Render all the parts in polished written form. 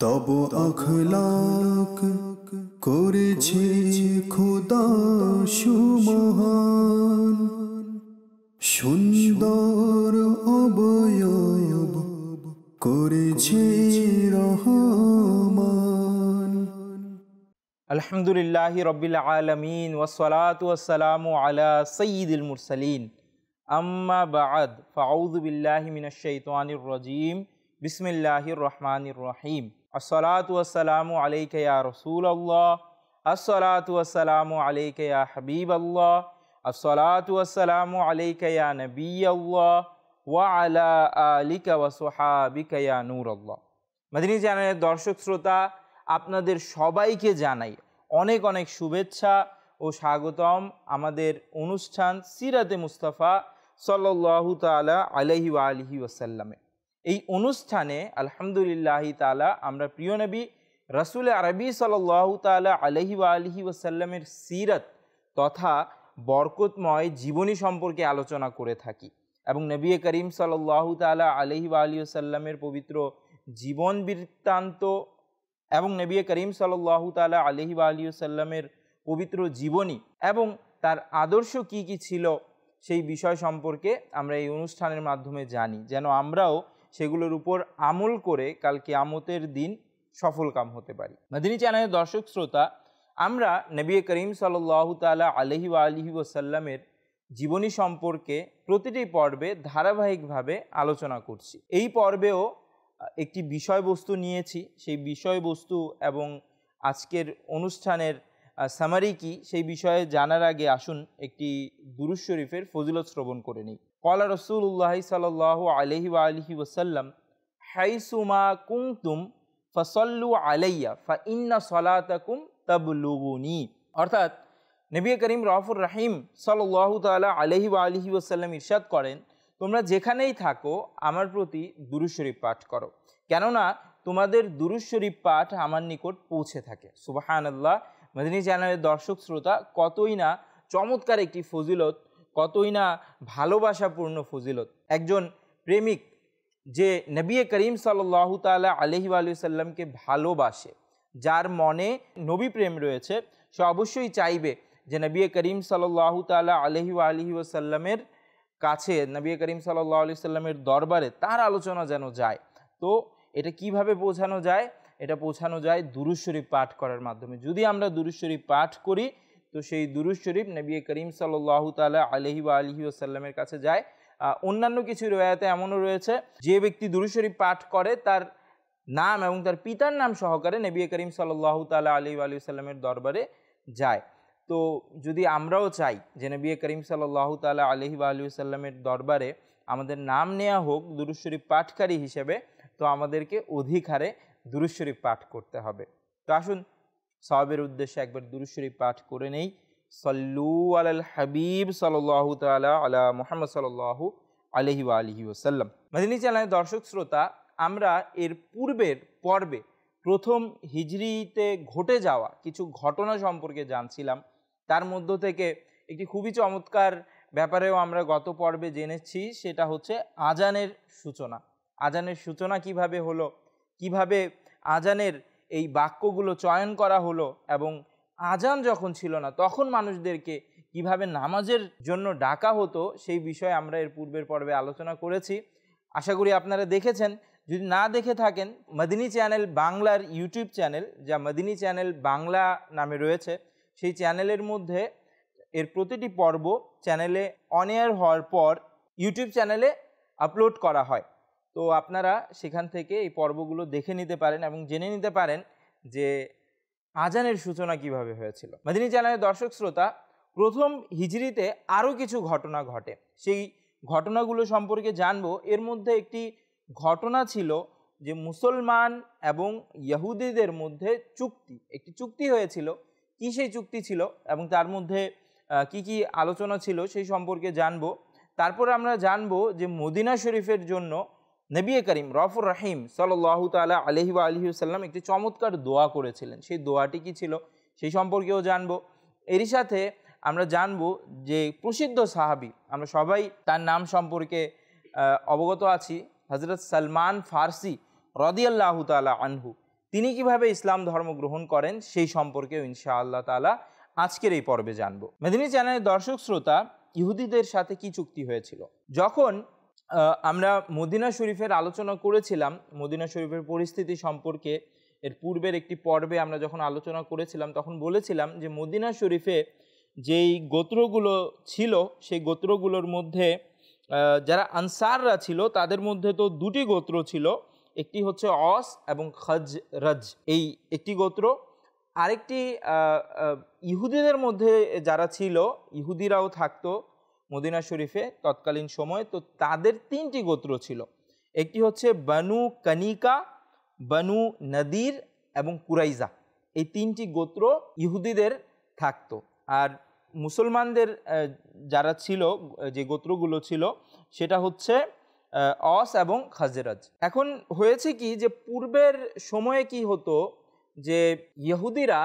তব আখলাক করেছে খোদা সুমহান, সুন্দর অবয়ব করেছে রহমান। আলহামদুলিল্লাহি রব্বিল আলামিন ওয়াসসালাতু ওয়াসসালামু আলা সাইয়্যিদিল মুরসালিন, আম্মা বা'দ, ফাআউযু বিল্লাহি মিনাশ শাইতানির রাজীম, বিসমিল্লাহির রহমানির রহিম। আসসালাতু ওয়াসসালামু আলাইকা ইয়া রাসূলাল্লাহ, আসসালাতু ওয়াসসালামু আলাইকা ইয়া হাবিবাল্লাহ, আসসালাতু ওয়াসসালামু আলাইকা ইয়া নবিয়াল্লাহ ওয়া আলা আলিকা ওয়া সুহাবিকা ইয়া নূরাল্লাহ। মাদানী চ্যানেলের দর্শক শ্রোতা, আপনাদের সবাইকে জানাই অনেক অনেক শুভেচ্ছা ও স্বাগতম আমাদের অনুষ্ঠান সিরাতে মুস্তাফা সাল্লাল্লাহু তাআলা আলাইহি ওয়া আলিহি ওয়াসাল্লামে। এই অনুষ্ঠানে আলহামদুলিল্লাহি তাআলা আমরা প্রিয় নবী রাসূল আরবি সাল্লাল্লাহু তাআলা আলাইহি ওয়া আলিহি ওয়াসাল্লামের সিরাত তথা বরকতময় জীবনী সম্পর্কে আলোচনা করে থাকি এবং নবী করিম সাল্লাল্লাহু তাআলা আলাইহি ওয়া আলিহি ওয়াসাল্লামের পবিত্র জীবন বৃত্তান্ত এবং নবী করিম সাল্লাল্লাহু তাআলা আলাইহি ওয়া আলিহি ওয়াসাল্লামের পবিত্র জীবনী এবং তার আদর্শ কি কি ছিল সেই বিষয় সম্পর্কে আমরা এই অনুষ্ঠানের মাধ্যমে জানি, যেন আমরাও সেগুলোর উপর আমল করে কাল কিয়ামতের দিন সফলকাম হতে পারি। মাদানী চ্যানেলের দর্শক শ্রোতা, আমরা নবী করিম সাল্লাল্লাহু তাআলা আলাইহি ওয়া আলিহি ওয়াসাল্লামের জীবনী সম্পর্কে প্রতিটি পর্বে ধারাবাহিকভাবে আলোচনা করছি। এই পর্বেও একটি বিষয়বস্তু নিয়েছি, সেই বিষয়বস্তু এবং আজকের অনুষ্ঠানের সামারি কি সেই বিষয়ে জানার আগে আসুন একটি দুরূদ শরীফের ফজিলত শ্রবণ করে নিই। ক্বালা রাসূলুল্লাহ সাল্লাল্লাহু আলাইহি ওয়া আলিহি ওয়াসাল্লাম, হাইসুমা কুনতুম ফাসাল্লু আলাইয়া ফা ইন্না সালাতাকুম তাবলুগুনি। অর্থাৎ নবী করিম রউফুর রহিম সাল্লাল্লাহু তাআলা আলাইহি ওয়া আলিহি ওয়াসাল্লাম ইরশাদ করেন, তোমরা যেখানেই থাকো আমার প্রতি দুরূদ শরীফ পাঠ করো, কেননা তোমাদের দুরূদ শরীফ পাঠ আমার নিকট পৌঁছে থাকে। সুবহানাল্লাহ। মাদানী চ্যানেলের দর্শক শ্রোতা, কতই না চমৎকার একটি ফজিলত, কতই না ভালোবাসাপূর্ণ ফজিলত। একজন প্রেমিক যে নবী করিম সাল্লাল্লাহু তাআলা আলাইহি ওয়া সাল্লামকে ভালোবাসে, যার মনে নবী প্রেম রয়েছে, সে অবশ্যই চাইবে যে নবী করিম সাল্লাল্লাহু তাআলা আলাইহি ওয়া সাল্লামের কাছে, নবী করিম সাল্লাল্লাহু আলাইহি সাল্লামের দরবারে তার আলোচনা যেন যায়। তো এটা কিভাবে পৌঁছানো যায়? এটা পৌঁছানো যায় দুরূদ শরীফ পাঠ করার মাধ্যমে। যদি আমরা দুরূদ শরীফ পাঠ করি তো সেই দুরূদ শরীফ নবী করিম সাল্লাল্লাহু তাআলা আলাইহি ওয়া সাল্লামের কাছে যায়। অন্যান্য কিছু riwayate এমনও রয়েছে, যে ব্যক্তি দুরূদ শরীফ পাঠ করে তার নাম এবং তার পিতার নাম সহকারে নবী করিম সাল্লাল্লাহু তাআলা আলাইহি ওয়া সাল্লামের দরবারে যায়। তো যদি আমরাও চাই যে নবী করিম সাল্লাল্লাহু তাআলা আলাইহি ওয়া সাল্লামের দরবারে আমাদের নাম নেওয়া হোক দুরূদ শরীফ পাঠকারী হিসেবে, তো আমাদেরকে অধিক হারে দুরূদ শরীফ পাঠ করতে হবে। তো আসুন সওয়াবের উদ্দেশ্যে একবার দুরূদ শরীফ পাঠ করে নেই। সাল্লু আলাল হাবিব সাল্লাল্লাহু তাআলা আলা মুহাম্মদ সাল্লাল্লাহু আলাইহি ওয়া সাল্লাম। মাদানী চ্যানেলের দর্শক শ্রোতা, আমরা এর পূর্বের পর্বে প্রথম হিজরিতে ঘটে যাওয়া কিছু ঘটনা সম্পর্কে জানছিলাম। তার মধ্য থেকে একটি খুবই চমৎকার ব্যাপারেও আমরা গত পর্বে জেনেছি, সেটা হচ্ছে আজানের সূচনা। আজানের সূচনা কিভাবে হলো, কিভাবে আজানের এই বাক্যগুলো চয়ন করা হলো এবং আজান যখন ছিল না তখন মানুষদেরকে কিভাবে নামাজের জন্য ডাকা হতো, সেই বিষয়ে আমরা এর পূর্বের পর্বে আলোচনা করেছি। আশা করি আপনারা দেখেছেন। যদি না দেখে থাকেন, মাদানী চ্যানেল বাংলার ইউটিউব চ্যানেল, যা মাদানী চ্যানেল বাংলা নামে রয়েছে, সেই চ্যানেলের মধ্যে এর প্রতিটি পর্ব চ্যানেলে অন এয়ার হওয়ার পর ইউটিউব চ্যানেলে আপলোড করা হয়। তো আপনারা সেখান থেকে এই পর্বগুলো দেখে নিতে পারেন এবং জেনে নিতে পারেন যে আজানের সূচনা কিভাবে হয়েছিল। মাদানী চ্যানেলের দর্শক শ্রোতা, প্রথম হিজরিতে আরও কিছু ঘটনা ঘটে, সেই ঘটনাগুলো সম্পর্কে জানবো। এর মধ্যে একটি ঘটনা ছিল যে মুসলমান এবং ইহুদিদের মধ্যে একটি চুক্তি হয়েছিল। কি সেই চুক্তি ছিল এবং তার মধ্যে কি কি আলোচনা ছিল সেই সম্পর্কে জানবো। তারপর আমরা জানবো যে মদিনা শরীফের জন্য নবী করিম রউফুর রহিম সাল্লাল্লাহু তাআলা আলাইহি ওয়া সাল্লাম একটি চমৎকার দোয়া করেছিলেন। সেই দোয়াটি কি ছিল সেই সম্পর্কেও জানবো। এরই সাথে আমরা জানবো যে প্রসিদ্ধ সাহাবী, আমরা সবাই তার নাম সম্পর্কে অবগত আছি, হযরত সালমান ফারসি রাদিয়াল্লাহু তাআলা আনহু। তিনি কিভাবে ইসলাম ধর্ম গ্রহণ করেন সেই সম্পর্কেও ইনশাআল্লাহ তাআলা আজকের এই পর্বে জানবো। মেদিনী চ্যানেলের দর্শক শ্রোতা, ইহুদিদের সাথে কি চুক্তি হয়েছিল? যখন আমরা মদিনা শরীফের আলোচনা করেছিলাম, মদিনা শরীফের পরিস্থিতি সম্পর্কে এর পূর্বের একটি পর্বে আমরা যখন আলোচনা করেছিলাম, তখন বলেছিলাম যে মদিনা শরীফে যেই গোত্রগুলো ছিল সেই গোত্রগুলোর মধ্যে যারা আনসাররা ছিল তাদের মধ্যে তো দুটি গোত্র ছিল, একটি হচ্ছে অস এবং খাজরাজ, এই একটি গোত্র। আরেকটি ইহুদিদের মধ্যে যারা ছিল, ইহুদিরাও থাকতো মদিনা শরীফে তৎকালীন সময়, তো তাদের তিনটি গোত্র ছিল। একটি হচ্ছে বানু কানিকা, বানু নদীর এবং কুরাইজা, এই তিনটি গোত্র ইহুদিদের থাকতো। আর মুসলমানদের যারা ছিল, যে গোত্রগুলো ছিল, সেটা হচ্ছে অস এবং খাজরাজ। এখন হয়েছে কি যে পূর্বের সময়ে কি হতো যে ইহুদিরা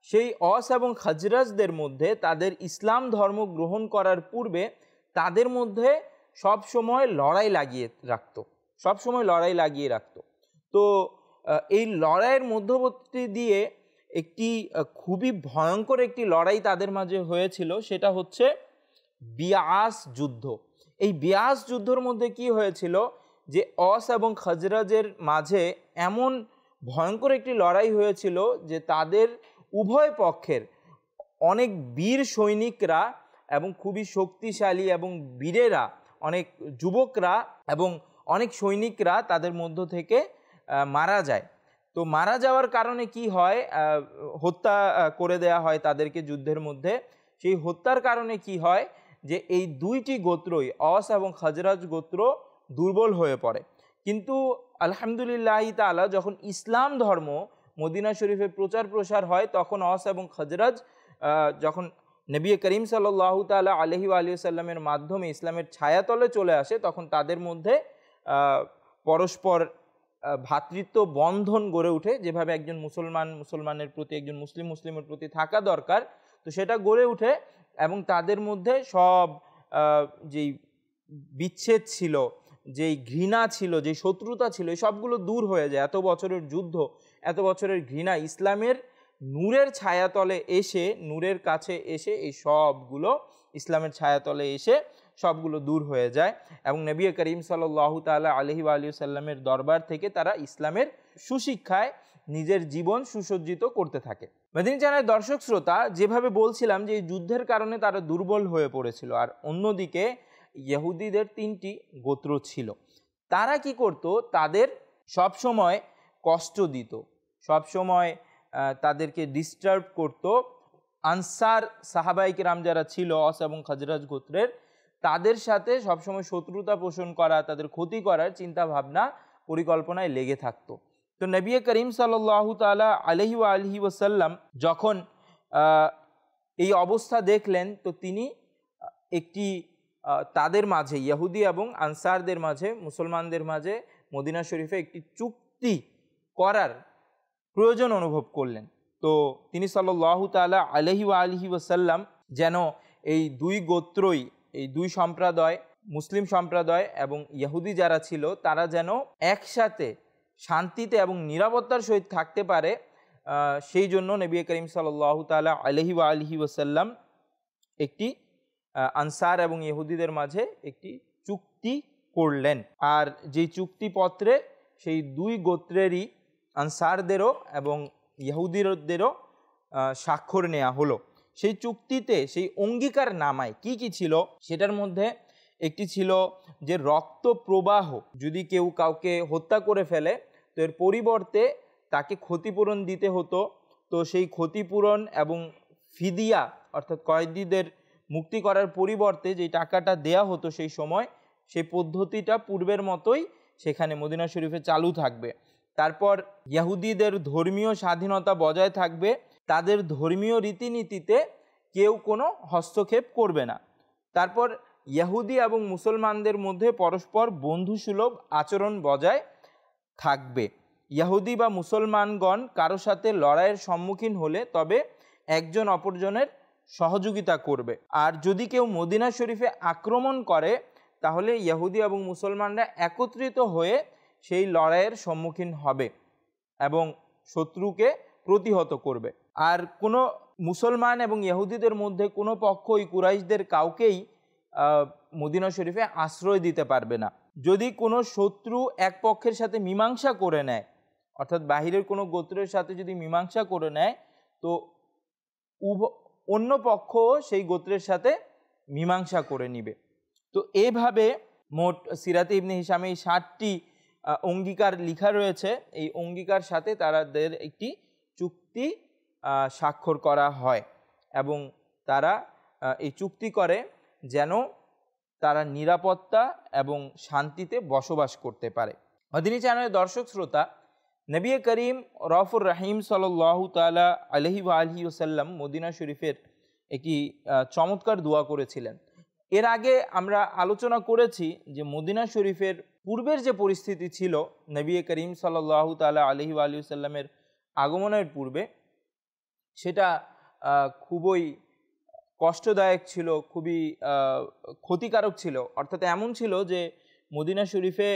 সেই অস এবং খাজরাজদের মধ্যে তাদের ইসলাম ধর্ম গ্রহণ করার পূর্বে তাদের মধ্যে সব সময় লড়াই লাগিয়ে রাখতো। তো এই লড়াইয়ের মধ্যবর্তী দিয়ে একটি খুবই ভয়ঙ্কর একটি লড়াই তাদের মাঝে হয়েছিল, সেটা হচ্ছে বিয়াস যুদ্ধ। এই বিয়াস যুদ্ধের মধ্যে কি হয়েছিল যে অস এবং খাজরাজের মাঝে এমন ভয়ঙ্কর একটি লড়াই হয়েছিল যে তাদের উভয় পক্ষের অনেক বীর সৈনিকরা এবং খুবই শক্তিশালী এবং বীরেরা, অনেক যুবকরা এবং অনেক সৈনিকরা তাদের মধ্য থেকে মারা যায়। তো মারা যাওয়ার কারণে কি হয়, হত্যা করে দেয়া হয় তাদেরকে যুদ্ধের মধ্যে। সেই হত্যার কারণে কি হয় যে এই দুইটি গোত্রই, অস এবং খাজরাজ গোত্র দুর্বল হয়ে পড়ে। কিন্তু আলহামদুলিল্লাহ তাআলা যখন ইসলাম ধর্ম মদিনা শরীফে প্রচার প্রসার হয়, তখন অস এবং খাজরাজ যখন নবী করিম সাল্লাল্লাহু তাআলা আলাইহি ওয়া সাল্লামের মাধ্যমে ইসলামের ছায়াতলে চলে আসে, তখন তাদের মধ্যে পরস্পর ভ্রাতৃত্ব বন্ধন গড়ে ওঠে। যেভাবে একজন মুসলমানের প্রতি একজন মুসলিমের প্রতি থাকা দরকার, তো সেটা গড়ে ওঠে এবং তাদের মধ্যে সব যেই বিচ্ছেদ ছিল, যেই ঘৃণা ছিল, যেই শত্রুতা ছিল, এই সবগুলো দূর হয়ে যায়। এত বছরের যুদ্ধ, এত বছরের ঘৃণা ইসলামের নূরের ছায়াতলে এসে, নূরের কাছে এসে এই সবগুলো ইসলামের ছায়াতলে এসে সবগুলো দূর হয়ে যায় এবং নবী করিম সাল্লাল্লাহু তাআলা আলাইহি ওয়া সাল্লামের দরবার থেকে তারা ইসলামের সুশিক্ষায় নিজের জীবন সুসজ্জিত করতে থাকে। মেদিনী চ্যানেলের দর্শক শ্রোতা, যেভাবে বলছিলাম যে এই যুদ্ধের কারণে তারা দুর্বল হয়ে পড়েছিল, আর অন্যদিকে ইহুদিদের তিনটি গোত্র ছিল। তারা কি করত, তাদের সব সময় কষ্ট দিত, সব সময় তাদেরকে ডিস্টার্ব করত। আনসার সাহাবায়ে কেরাম যারা ছিল অস এবং খাজরাজ গোত্রের, তাদের সাথে সবসময় শত্রুতা পোষণ করা, তাদের ক্ষতি করার চিন্তা ভাবনা পরিকল্পনায় লেগে থাকতো। তো নবী করিম সাল্লাল্লাহু তাআলা আলাইহি ওয়া সাল্লাম যখন এই অবস্থা দেখলেন, তো তিনি একটি তাদের মাঝে, ইহুদি এবং আনসারদের মাঝে, মুসলমানদের মাঝে মদিনা শরীফে একটি চুক্তি করার প্রয়োজন অনুভব করলেন। তো তিনি সাল্লাল্লাহু তাআলা আলাইহি ওয়া সাল্লাম যেন এই দুই গোত্রই, এই দুই সম্প্রদায়, মুসলিম সম্প্রদায় এবং ইহুদি যারা ছিল, তারা যেন একসাথে শান্তিতে এবং নিরাপত্তার সহিত থাকতে পারে, সেই জন্য নবী করিম সাল্লাল্লাহু তাআলা আলাইহি ওয়া সাল্লাম একটি আনসার এবং ইহুদিদের মাঝে একটি চুক্তি করলেন। আর যেই চুক্তিপত্রে সেই দুই গোত্রেরই, আনসারদেরও এবং ইহুদিদেরও স্বাক্ষর নেওয়া হলো। সেই চুক্তিতে, সেই অঙ্গীকার নামায় কি কি ছিল, সেটার মধ্যে একটি ছিল যে রক্ত প্রবাহ, যদি কেউ কাউকে হত্যা করে ফেলে তো এর পরিবর্তে তাকে ক্ষতিপূরণ দিতে হতো। তো সেই ক্ষতিপূরণ এবং ফিদিয়া অর্থাৎ কয়েদিদের মুক্তি করার পরিবর্তে যে টাকাটা দেয়া হতো সেই সময়, সেই পদ্ধতিটা পূর্বের মতোই সেখানে মদিনা শরীফে চালু থাকবে। তারপর ইহুদিদের ধর্মীয় স্বাধীনতা বজায় থাকবে, তাদের ধর্মীয় রীতিনীতিতে কেউ কোনো হস্তক্ষেপ করবে না। তারপর ইহুদি এবং মুসলমানদের মধ্যে পরস্পর বন্ধুসুলভ আচরণ বজায় থাকবে। ইহুদি বা মুসলমানগণ কারো সাথে লড়াইয়ের সম্মুখীন হলে তবে একজন অপরজনের সহযোগিতা করবে। আর যদি কেউ মদিনা শরীফে আক্রমণ করে তাহলে ইহুদি এবং মুসলমানরা একত্রিত হয়ে সেই লড়াইয়ের সম্মুখীন হবে এবং শত্রুকে প্রতিহত করবে। আর কোনো মুসলমান এবং ইহুদিদের মধ্যে কোনো পক্ষই কুরাইশদের কাউকেই মদিনা শরীফে আশ্রয় দিতে পারবে না। যদি কোনো শত্রু এক পক্ষের সাথে মীমাংসা করে নেয়, অর্থাৎ বাহিরের কোনো গোত্রের সাথে যদি মীমাংসা করে নেয়, তো অন্য পক্ষ সেই গোত্রের সাথে মীমাংসা করে নিবে। তো এইভাবে মোট সিরাতে ইবনে হিশামে এই 60টি অঙ্গীকার লেখা রয়েছে। এই অঙ্গীকার সাথে তাদের একটি চুক্তি স্বাক্ষর করা হয় এবং তারা এই চুক্তি করে যেন তারা নিরাপত্তা এবং শান্তিতে বসবাস করতে পারে। মদিনী চ্যানেলের দর্শক শ্রোতা, নবী করিম রউফুর রহিম সাল্লাল্লাহু তাআলা আলাইহি ওয়া আলিহি ওয়াসাল্লাম মদিনা শরীফের একটি চমৎকার দোয়া করেছিলেন। এর আগে আমরা আলোচনা করেছি যে মদিনা শরীফের পূর্বের যে পরিস্থিতি ছিল নবী করিম সাল্লাল্লাহু তাআলা আলাইহি ওয়া আলিহি ওয়াসাল্লামের আগমনের পূর্বে, সেটা খুবই কষ্টদায়ক ছিল, খুবই ক্ষতিকারক ছিল। অর্থাৎ এমন ছিল যে মদিনা শরীফে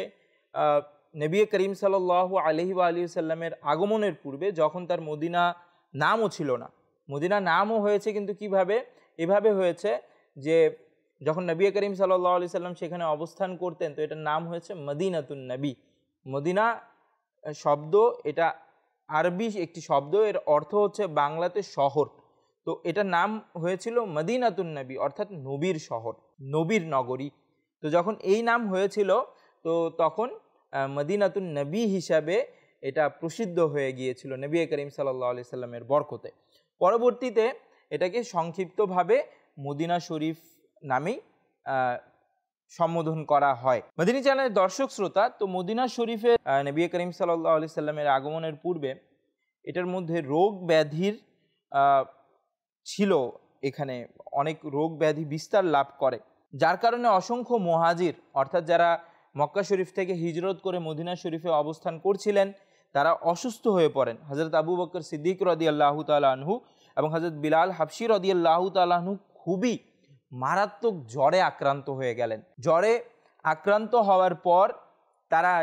নবী করিম সাল্লাল্লাহু আলাইহি ওয়া আলিহি ওয়াসাল্লামের আগমনের পূর্বে যখন তার মদিনা নামও ছিল না, মদিনা নামও হয়েছে কিন্তু কিভাবে? এভাবে হয়েছে যে যখন নবী করিম সাল্লাল্লাহু আলাইহি ওয়াসাল্লাম সেখানে অবস্থান করতেন, তো এটার নাম হয়েছে মদিনাতুন নবী। মদিনা শব্দ, এটা আরবি একটি শব্দ, এর অর্থ হচ্ছে বাংলাতে শহর। তো এটার নাম হয়েছিল মদিনাতুন নবী, অর্থাৎ নবীর শহর, নবীর নগরী। তো যখন এই নাম হয়েছিল, তো তখন মদিনাতুন নবী হিসাবে এটা প্রসিদ্ধ হয়ে গিয়েছিল নবী করিম সাল্লাল্লাহু আলাইহি সাল্লামের বরকতে। পরবর্তীতে এটাকে সংক্ষিপ্তভাবে মদিনা শরীফ নামেই সম্বোধন করা হয়। মদিনী চ্যানেলের দর্শক শ্রোতা, তো মদিনা শরীফে নবী করিম সাল্লাল্লাহু আলাইহি সাল্লামের আগমনের পূর্বে এটার মধ্যে রোগ ব্যাধির ছিল, এখানে অনেক রোগ ব্যাধি বিস্তার লাভ করে, যার কারণে অসংখ্য মুহাজির, অর্থাৎ যারা মক্কা শরীফ থেকে হিজরত করে মদিনা শরীফে অবস্থান করছিলেন, তারা অসুস্থ হয়ে পড়েন। হযরত আবু বকর সিদ্দিক রাদিয়াল্লাহু তাআলা আনহু এবং হযরত বিলাল হাবশী রাদিয়াল্লাহু তাআলা আনহু খুবই মারাত্মক জ্বরে আক্রান্ত হয়ে গেলেন। জ্বরে আক্রান্ত হওয়ার পর তারা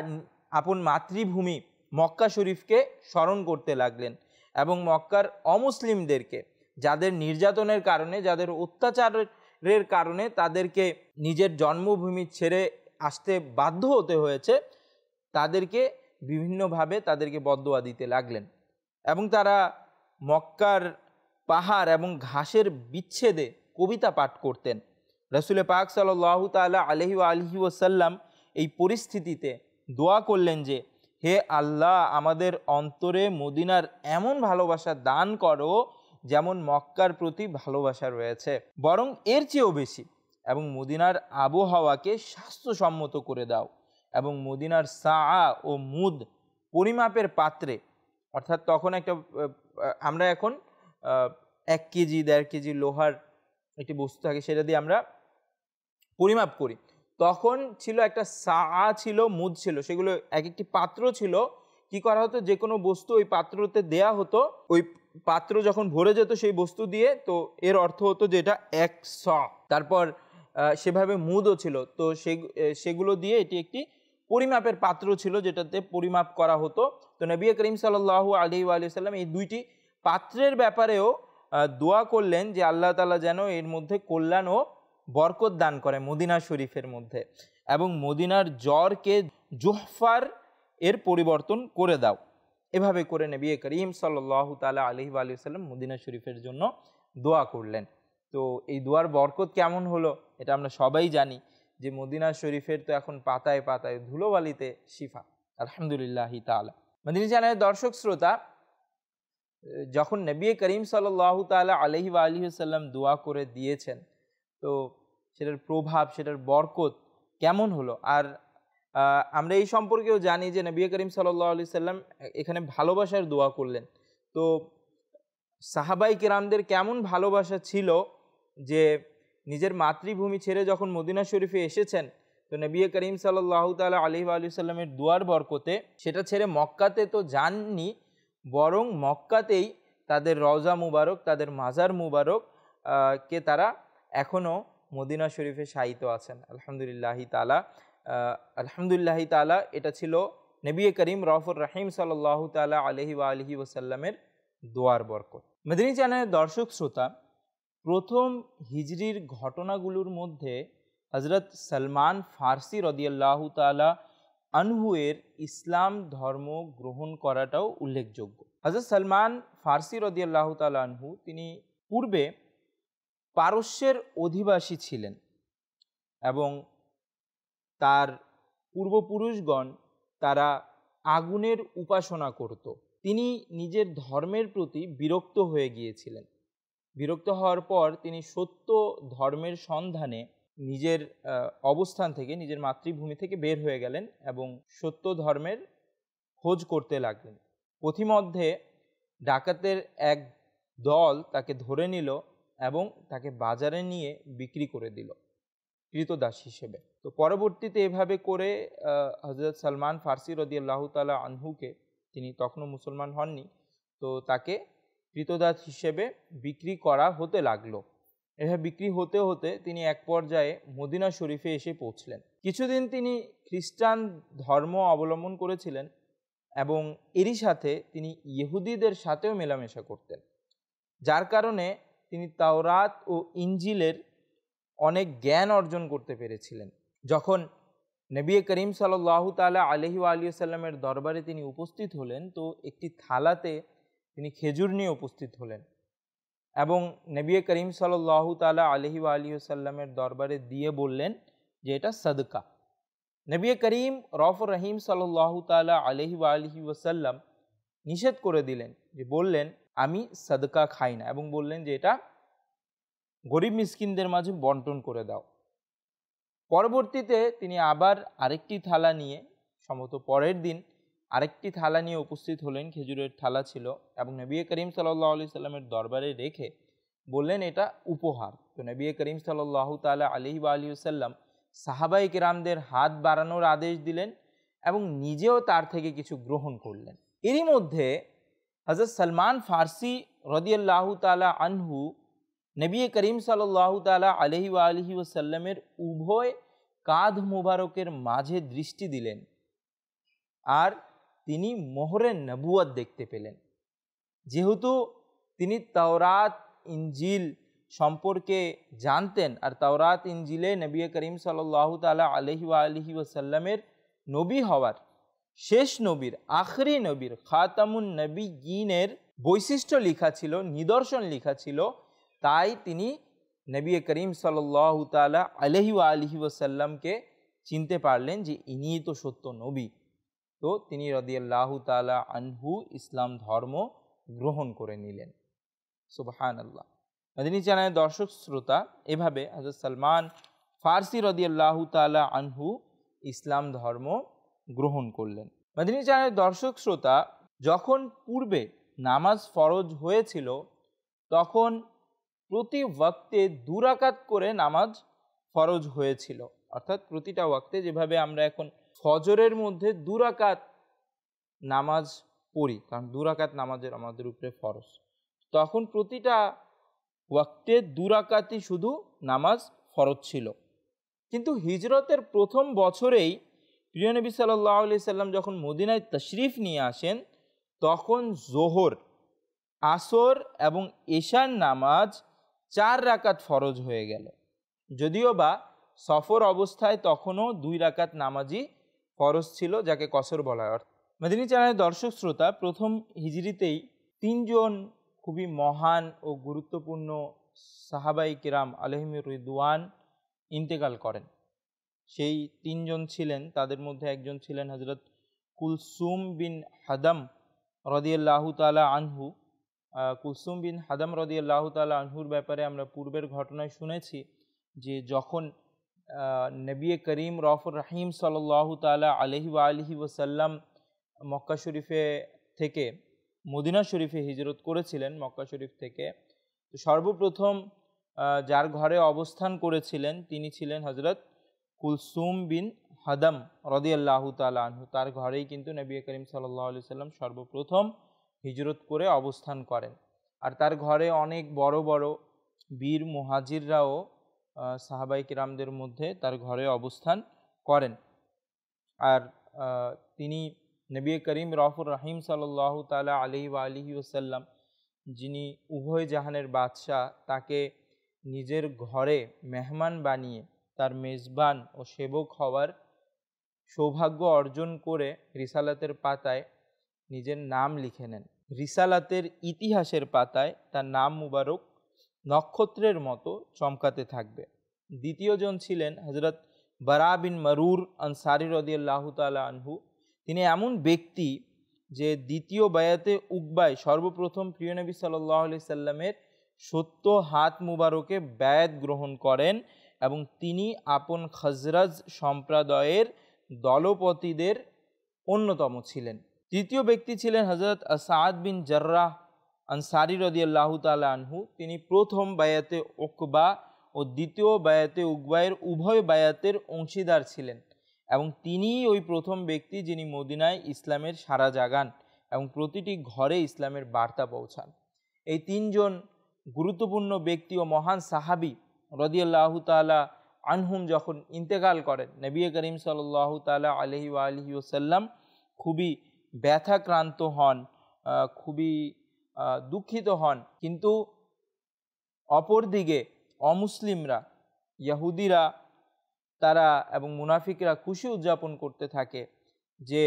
আপন মাতৃভূমি মক্কা শরীফকে স্মরণ করতে লাগলেন এবং মক্কার অমুসলিমদেরকে, যাদের নির্যাতনের কারণে, যাদের অত্যাচারের কারণে তাদেরকে নিজের জন্মভূমি ছেড়ে আসতে বাধ্য হতে হয়েছে, তাদেরকে বিভিন্নভাবে তাদেরকে বদদোয়া দিতে লাগলেন এবং তারা মক্কার পাহাড় এবং ঘাসের বিচ্ছেদে কবিতা পাঠ করতেন। রাসূল পাক সাল্লাল্লাহু তাআলা আলাইহি ওয়া আলিহি ওয়াসাল্লাম এই পরিস্থিতিতে দোয়া করলেন যে, হে আল্লাহ, আমাদের অন্তরে মদিনার এমন ভালোবাসা দান করো যেমন মক্কার প্রতি ভালোবাসা রয়েছে, বরং এর চেয়েও বেশি, এবং মদিনার আবহাওয়াকে স্বাস্থ্যসম্মত করে দাও এবং মদিনার সাআ ও মুদ পরিমাপের পাত্রে, অর্থাৎ তখন একটা আমরা এখন 1 কেজি 1.5 কেজি লোহার একটি বস্তু থাকে, সেটা দিয়ে আমরা পরিমাপ করি। তখন ছিল একটা সাআ ছিল, মুদ ছিল, সেগুলো এক একটি পাত্র ছিল। কি করা হতো, যে কোনো বস্তু ওই পাত্রতে দেয়া হতো, ওই পাত্র যখন ভরে যেত সেই বস্তু দিয়ে, তো এর অর্থ হতো যে এটা 1 সা। তারপর সেভাবে মুদও ছিল, তো সেগুলো দিয়ে এটি একটি পরিমাপের পাত্র ছিল যেটাতে পরিমাপ করা হতো। তো নবী করিম সাল্লাল্লাহু আলাইহি ওয়া সাল্লাম এই দুইটি পাত্রের ব্যাপারেও দোয়া করলেন যে আল্লাহ তাআলা যেন এর মধ্যে কল্যাণ ও বরকত দান করে মদিনা শরীফের মধ্যে, এবং মদিনার জ্বরকে জুহফার এর পরিবর্তন করে দাও। এভাবে করে নবী করিম সাল্লাল্লাহু তাআলা আলাইহি ওয়া সাল্লাম মদিনা শরীফের জন্য দোয়া করলেন। তো এই দোয়ার বরকত কেমন হলো এটা আমরা সবাই জানি, যে মদিনা শরীফের তো এখন পাতায় পাতায় ধুলোবালিতে শিফা, আলহামদুলিল্লাহি তাআলা। মদিনী চ্যানেলের দর্শক শ্রোতা, যখন নবী করিম সাল্লাল্লাহু তাআলা আলাইহি ওয়া আলিহি ওয়াসাল্লাম দোয়া করে দিয়েছেন, তো সেটার প্রভাব, সেটার বরকত কেমন হলো। আর আমরা এই সম্পর্কেও জানি যে নবী করিম সাল্লাল্লাহু আলাইহি সাল্লাম এখানে ভালোবাসার দোয়া করলেন। তো সাহাবাই কেরামদের কেমন ভালোবাসা ছিল যে নিজের মাতৃভূমি ছেড়ে যখন মদিনা শরীফে এসেছেন, তো নবী করিম সাল্লাল্লাহু তাআলা আলাইহি ওয়া আলিহি সাল্লামের দোয়ার বরকতে সেটা ছেড়ে মক্কাতে তো যাননি, বরং মক্কাতেই তাদের রওজা মুবারক, তাদের মাজার মুবারক কে তারা এখনও মদিনা শরীফে শায়িত আছেন। আলহামদুলিল্লাহি তাআলা, আলহামদুলিল্লাহি তাআলা। এটা ছিল নবী করিম রউফুর রহিম সাল্লাল্লাহু তাআলা আলাইহি ওয়া আলিহি ওয়াসাল্লামের দোয়ার বরকত। মদিনী চ্যানেলের দর্শক শ্রোতা, প্রথম হিজরির ঘটনাগুলোর মধ্যে হযরত সালমান ফার্সি রাদিয়াল্লাহু তাআলা আনহু এর ইসলাম ধর্ম গ্রহণ করাটাও উল্লেখযোগ্য। হযরত সালমান ফার্সি রাদিয়াল্লাহু তাআলা আনহু তিনি পূর্বে পারস্যের অধিবাসী ছিলেন এবং তার পূর্বপুরুষগণ তারা আগুনের উপাসনা করত। তিনি নিজের ধর্মের প্রতি বিরক্ত হয়ে গিয়েছিলেন। বিরক্ত হওয়ার পর তিনি সত্য ধর্মের সন্ধানে নিজের অবস্থান থেকে, নিজের মাতৃভূমি থেকে বের হয়ে গেলেন এবং সত্য ধর্মের খোঁজ করতে লাগলেন। পথিমধ্যে ডাকাতের এক দল তাকে ধরে নিল এবং তাকে বাজারে নিয়ে বিক্রি করে দিল কৃতদাস হিসেবে। তো পরবর্তীতে এভাবে করে হযরত সালমান ফার্সি রাদিয়াল্লাহু তাআলা আনহুকে, তিনি তখনও মুসলমান হননি, তো তাকে কৃতদাস হিসেবে বিক্রি করা হতে লাগলো। এভাবে বিক্রি হতে হতে তিনি এক পর্যায়ে মদিনা শরীফে এসে পৌঁছলেন। কিছুদিন তিনি খ্রিস্টান ধর্ম অবলম্বন করেছিলেন এবং এরই সাথে তিনি ইহুদিদের সাথেও মেলামেশা করতেন, যার কারণে তিনি তাওরাত ও ইনজিলের অনেক জ্ঞান অর্জন করতে পেরেছিলেন। যখন নবী করিম সাল্লাল্লাহু তাআলা আলাইহি ওয়া আলিহি ওয়াসাল্লামের দরবারে তিনি উপস্থিত হলেন, তো একটি থালাতে তিনি খেজুর নিয়ে উপস্থিত হলেন এবং নবী করিম সাল্লাল্লাহু তাআলা আলাইহি ওয়া আলিহি ওয়াসাল্লামের দরবারে দিয়ে বললেন যে এটা সাদকা। নবী করিম রউফুর রহিম সাল্লাল্লাহু তাআলা আলাইহি ওয়া আলিহি ওয়াসাল্লাম নিষেধ করে দিলেন, যে বললেন আমি সাদকা খাই না, এবং বললেন যে এটা গরিব মিসকিনদের মাঝে বন্টন করে দাও। পরবর্তীতে তিনি আবার আরেকটি থালা নিয়ে, সম্ভবত পরের দিন আরেকটি থালা নিয়ে উপস্থিত হলেন, খেজুরের থালা ছিল, এবং নবী করিম সাল্লাল্লাহু আলাইহি সাল্লামের দরবারে রেখে বললেন এটা উপহার। তো নবী করিম সাল্লাল্লাহু তাআলা আলাইহি ওয়া আলিহি ওয়াসাল্লাম সাহাবায়ে কেরামদের হাত বাড়ানোর আদেশ দিলেন এবং নিজেও তার থেকে কিছু গ্রহণ করলেন। এরই মধ্যে হযরত সালমান ফার্সি রাদিয়াল্লাহু তাআলা আনহু নবী করিম সাল্লাল্লাহু তাআলা আলাইহি ওয়া আলিহি ওয়াসাল্লামের উভয় কাঁধ মোবারকের মাঝে দৃষ্টি দিলেন আর তিনি মোহরে নবুয়ত দেখতে পেলেন। যেহেতু তিনি তাওরাত ইনজিল সম্পর্কে জানতেন আর তাওরাত ইনজিলে নবী করিম সাল্লাল্লাহু তাআলা আলাইহি ওয়া আলিহি ওয়াসাল্লামের নবী হওয়ার, শেষ নবীর, আখরি নবীর, খাতামুন নবিয়্যিনের বৈশিষ্ট্য লেখা ছিল, নিদর্শন লেখা ছিল, তাই তিনি নবী করিম সাল্লাল্লাহু তাআলা আলাইহি ওয়া আলিহি ওয়াসাল্লামকে চিনতে পারলেন যে ইনিই তো সত্য নবী। তো তিনি রাদিয়াল্লাহু তাআলা আনহু ইসলাম ধর্ম গ্রহণ করে নিলেন। সুবহানাল্লাহ। মদিনী চ্যানেলের দর্শক শ্রোতা, এভাবে হযরত সালমান ফার্সি রাদিয়াল্লাহু তাআলা আনহু ইসলাম ধর্ম গ্রহণ করলেন। মদিনী চ্যানেলের দর্শক শ্রোতা, যখন পূর্বে নামাজ ফরজ হয়েছিল তখন প্রতি ওয়াক্তে 2 রাকাত করে নামাজ ফরজ হয়েছিল। অর্থাৎ প্রতিটা ওয়াক্তে, যেভাবে আমরা এখন ফজরের মধ্যে 2 রাকাত নামাজ পড়ি, কারণ 2 রাকাত নামাজের আমাদের উপরে ফরজ, তখন প্রতিটা ওয়াক্তে 2 রাকাতই শুধু নামাজ ফরজ ছিল। কিন্তু হিজরতের প্রথম বছরেই প্রিয় নবী সাল্লাল্লাহু আলাইহি সাল্লাম যখন মদিনায় তশরিফ নিয়ে আসেন, তখন জোহর, আসর এবং এশার নামাজ 4 রাকাত ফরজ হয়ে গেল। যদিও বা সফর অবস্থায় তখনও 2 রাকাত নামাজই ফরজ ছিল, যাকে কসর বলা হয়। মদিনী চ্যানেলের দর্শক শ্রোতা, প্রথম হিজরিতেই 3 জন খুবই মহান ও গুরুত্বপূর্ণ সাহাবায়ে কিরাম আলাইহিমুর রিদওয়ান ইন্তেকাল করেন। সেই 3 জন ছিলেন, তাদের মধ্যে একজন ছিলেন হযরত কুলসুম বিন হাদাম রাদিয়াল্লাহু তাআলা আনহু। কুলসুম বিন হাদাম রাদিয়াল্লাহু তাআলা আনহুর ব্যাপারে আমরা পূর্বের ঘটনায় শুনেছি যে যখন নবী করিম রউফুর রহিম সাল্লাল্লাহু তাআলা আলাইহি ওয়া আলিহি ওয়াসাল্লাম মক্কা শরীফে থেকে মদিনা শরীফে হিজরত করেছিলেন, মক্কা শরীফ থেকে, তো সর্বপ্রথম যার ঘরে অবস্থান করেছিলেন তিনি ছিলেন হযরত কুলসুম বিন হাদাম রাদিয়াল্লাহু তাআলা আনহু। তার ঘরেই কিন্তু নবী করিম সাল্লাল্লাহু আলাইহি ওয়াসাল্লাম সর্বপ্রথম হিজরত করে অবস্থান করেন। আর তার ঘরে অনেক বড় বড় বীর মুহাজিররাও সাহাবায়ে কিরামদের মধ্যে তার ঘরে অবস্থান করেন। আর তিনি নবী করিম রফুর রহিম সাল্লাল্লাহু তাআলা আলাইহি ওয়াসাল্লাম, যিনি উভয় জাহানের বাদশাহ, তাকে নিজের ঘরে মেহমান বানিয়ে তার মেজবান ও সেবক হওয়ার সৌভাগ্য অর্জন করে রিসালাতের পাতায় নিজের নাম লিখে নেন। রিসালাতের ইতিহাসের পাতায় তার নাম মুবারক নক্ষত্রের মতো চমকাতে থাকবে। দ্বিতীয়জন ছিলেন হযরত বারা বিন মারুর আনসারী রাদিয়াল্লাহু তাআলা আনহু। তিনি এমন ব্যক্তি যে দ্বিতীয় বায়াতে উকবায় সর্বপ্রথম প্রিয় নবী সাল্লাল্লাহু আলাইহি সাল্লামের সত্য হাত মুবারকে বায়াত গ্রহণ করেন এবং তিনি আপন খাজরাজ সম্প্রদায়ের দলপতিদের অন্যতম ছিলেন। তৃতীয় ব্যক্তি ছিলেন হযরত সাদ বিন জাররাহ আনসারী রাদিয়াল্লাহু তাআলা আনহু। তিনি প্রথম বায়াতে উকবা ও দ্বিতীয় বায়াতে উকবায়ের উভয় বায়াতের অংশীদার ছিলেন এবং তিনিই ওই প্রথম ব্যক্তি যিনি মদিনায় ইসলামের সারা জাগান এবং প্রতিটি ঘরে ইসলামের বার্তা পৌঁছান। এই তিনজন গুরুত্বপূর্ণ ব্যক্তি ও মহান সাহাবী রাদিয়াল্লাহু তাআলা আনহুম যখন ইন্তেকাল করেন, নবী করিম সাল্লাল্লাহু তাআলা আলাইহি ওয়াসাল্লাম খুবই ব্যথাক্রান্ত হন, খুবই দুঃখিত হন। কিন্তু অপরদিকে অমুসলিমরা, ইহুদিরা তারা এবং মুনাফিকরা খুশি উদযাপন করতে থাকে যে,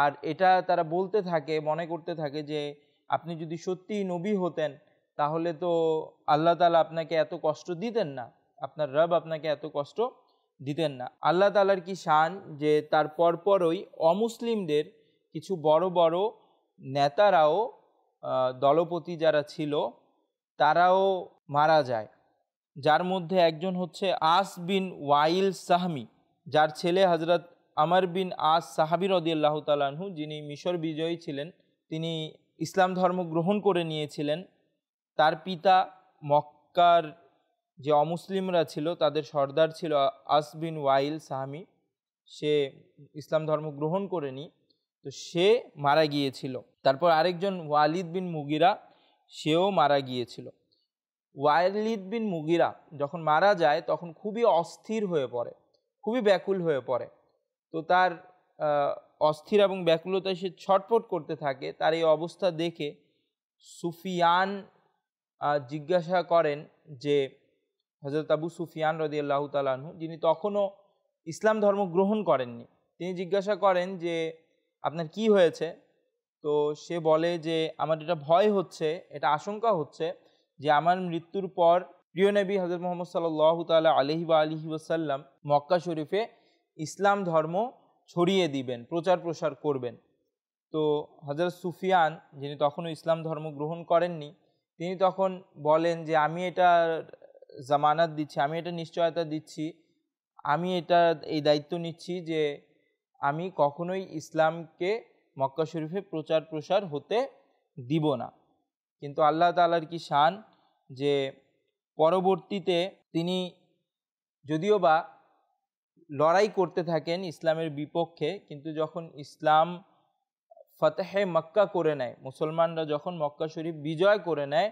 আর এটা তারা বলতে থাকে, মনে করতে থাকে যে আপনি যদি সত্যিই নবী হতেন তাহলে তো আল্লাহ তাআলা আপনাকে এত কষ্ট দিতেন না, আপনার রব আপনাকে এত কষ্ট দিতেন না। আল্লাহ তাআলার কি শান যে তার পরপরই অমুসলিমদের কিছু বড় বড় নেতারাও, দলপতি যারা ছিল, তারাও মারা যায়। যার মধ্যে একজন হচ্ছে আস বিন ওয়াইল সাহমি, যার ছেলে হযরত আমর বিন আস সাহাবী রাদিয়াল্লাহু তাআলা আনহু, যিনি মিশর বিজয়ী ছিলেন, তিনি ইসলাম ধর্ম গ্রহণ করে নিয়েছিলেন। তার পিতা মক্কার যে অমুসলিমরা ছিল তাদের সর্দার ছিল আস বিন ওয়াইল সাহমি, সে ইসলাম ধর্ম গ্রহণ করেনি, তো সে মারা গিয়েছিল। তারপর আরেকজন ওয়ালিদ বিন মুগিরা, সেও মারা গিয়েছিল। ওয়ালিদ বিন মুগিরা যখন মারা যায় তখন খুবই অস্থির হয়ে পড়ে, খুবই ব্যাকুল হয়ে পড়ে। তো তার অস্থির এবং ব্যাকুলতায় সে ছটফট করতে থাকে। তার এই অবস্থা দেখে সুফিয়ান জিজ্ঞাসা করেন যে, হযরত আবু সুফিয়ান রাদিয়াল্লাহু তাআলা আনহু, যিনি তখনও ইসলাম ধর্ম গ্রহণ করেননি, তিনি জিজ্ঞাসা করেন যে আপনার কি হয়েছে? তো সে বলে যে আমার এটা ভয় হচ্ছে, এটা আশঙ্কা হচ্ছে যে আমার মৃত্যুর পর প্রিয় নবী হযরত মুহাম্মদ সাল্লাল্লাহু তাআলা আলাইহি ওয়াসাল্লাম মক্কা শরীফে ইসলাম ধর্ম ছড়িয়ে দিবেন, প্রচার প্রসার করবেন। তো হযরত সুফিয়ান, যিনি তখনও ইসলাম ধর্ম গ্রহণ করেননি, তিনি তখন বলেন যে আমি এটা জামানত দিচ্ছি, আমি এটা নিশ্চয়তা দিচ্ছি, আমি এই দায়িত্ব নিচ্ছি যে আমি কখনোই ইসলামকে মক্কা শরীফে প্রচার প্রসার হতে দিব না। কিন্তু আল্লাহ তাআলার কি শান যে পরবর্তীতে তিনি যদিও বা লড়াই করতে থাকেন ইসলামের বিপক্ষে, কিন্তু যখন ইসলাম ফতহে মক্কা করে নেয়, মুসলমানরা যখন মক্কা শরীফ বিজয় করে নেয়,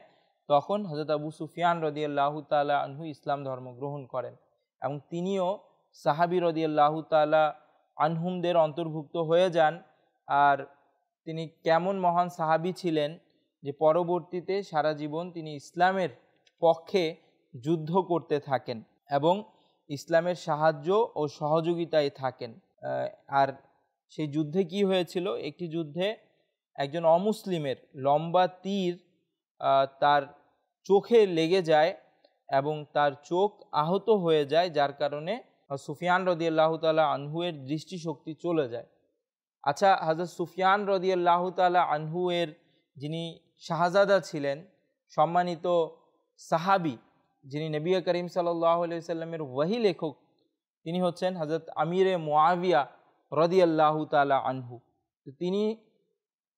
তখন হযরত আবু সুফিয়ান রাদিয়াল্লাহু তাআলা আনহু ইসলাম ধর্ম গ্রহণ করেন এবং তিনিও সাহাবী রাদিয়াল্লাহু তাআলা আনহুমদের অন্তর্ভুক্ত হয়ে যান। আর তিনি কেমন মহান সাহাবী ছিলেন যে পরবর্তীতে সারা জীবন তিনি ইসলামের পক্ষে যুদ্ধ করতে থাকেন এবং ইসলামের সাহায্য ও সহযোগিতায় থাকেন। আর সেই যুদ্ধে কি হয়েছিল? একটি যুদ্ধে একজন অমুসলিমের লম্বা তীর তার চোখে লেগে যায় এবং তার চোখ আহত হয়ে যায়, যার কারণে সুফিয়ান রাদিয়াল্লাহু তাআলা আনহুয়ের দৃষ্টিশক্তি চলে যায়। আচ্ছা, হযরত সুফিয়ান রাদিয়াল্লাহু তাআলা আনহুয়ের যিনি শাহজাদা ছিলেন, সম্মানিত সাহাবী, যিনি নবী করিম সাল্লাল্লাহু আলাইহি ওয়াসাল্লামের ওহী লেখক, তিনি হচ্ছেন হযরত আমিরে মুআবিয়া রাদিয়াল্লাহু তাআলা আনহু। তো তিনি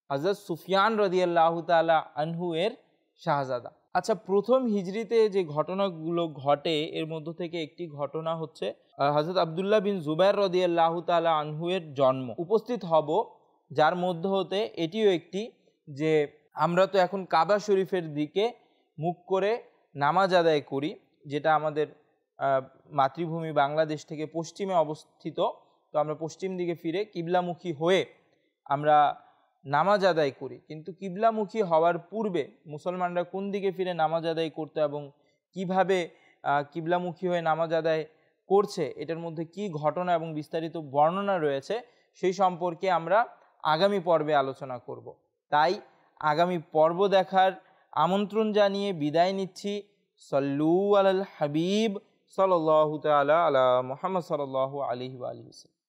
হযরত সুফিয়ান রাদিয়াল্লাহু তাআলা আনহু এর শাহজাদা। আচ্ছা, প্রথম হিজরিতে যে ঘটনাগুলো ঘটে এর মধ্য থেকে একটি ঘটনা হচ্ছে হযরত আব্দুল্লাহ বিন জুবাইর রাদিয়াল্লাহু তাআলা আনহু এর জন্ম। উপস্থিত হব যার মধ্য হতে এটিও একটি যে আমরা তো এখন কাবা শরীফের দিকে মুখ করে নামাজ আদায় করি, যেটা আমাদের মাতৃভূমি বাংলাদেশ থেকে পশ্চিমে অবস্থিত। তো আমরা পশ্চিম দিকে ফিরে কিবলামুখী হয়ে আমরা নামাজ আদায় করি, কিন্তু কিবলামুখী হওয়ার পূর্বে মুসলমানরা কোন দিকে ফিরে নামাজ আদায় করতো এবং কিভাবে কিবলামুখী হয়ে নামাজ আদায় করছে, এটার মধ্যে কি ঘটনা এবং বিস্তারিত বর্ণনা রয়েছে, সেই সম্পর্কে আমরা আগামী পর্বে আলোচনা করব। তাই আগামী পর্ব দেখার আমন্ত্রণ জানিয়ে বিদায় নিচ্ছি। সল্লু আলাল হাবিব সাল্লাল্লাহু তাআলা আলা মুহাম্মদ সাল্লাল্লাহু আলাইহি ওয়া আলিহি ওয়াসাল্লাম।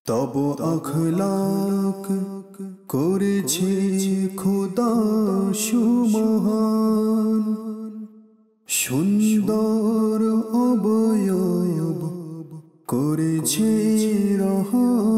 তব আখলাক করেছে খোদা সুমহান, সুন্দর অবয়ব করেছে রহমান।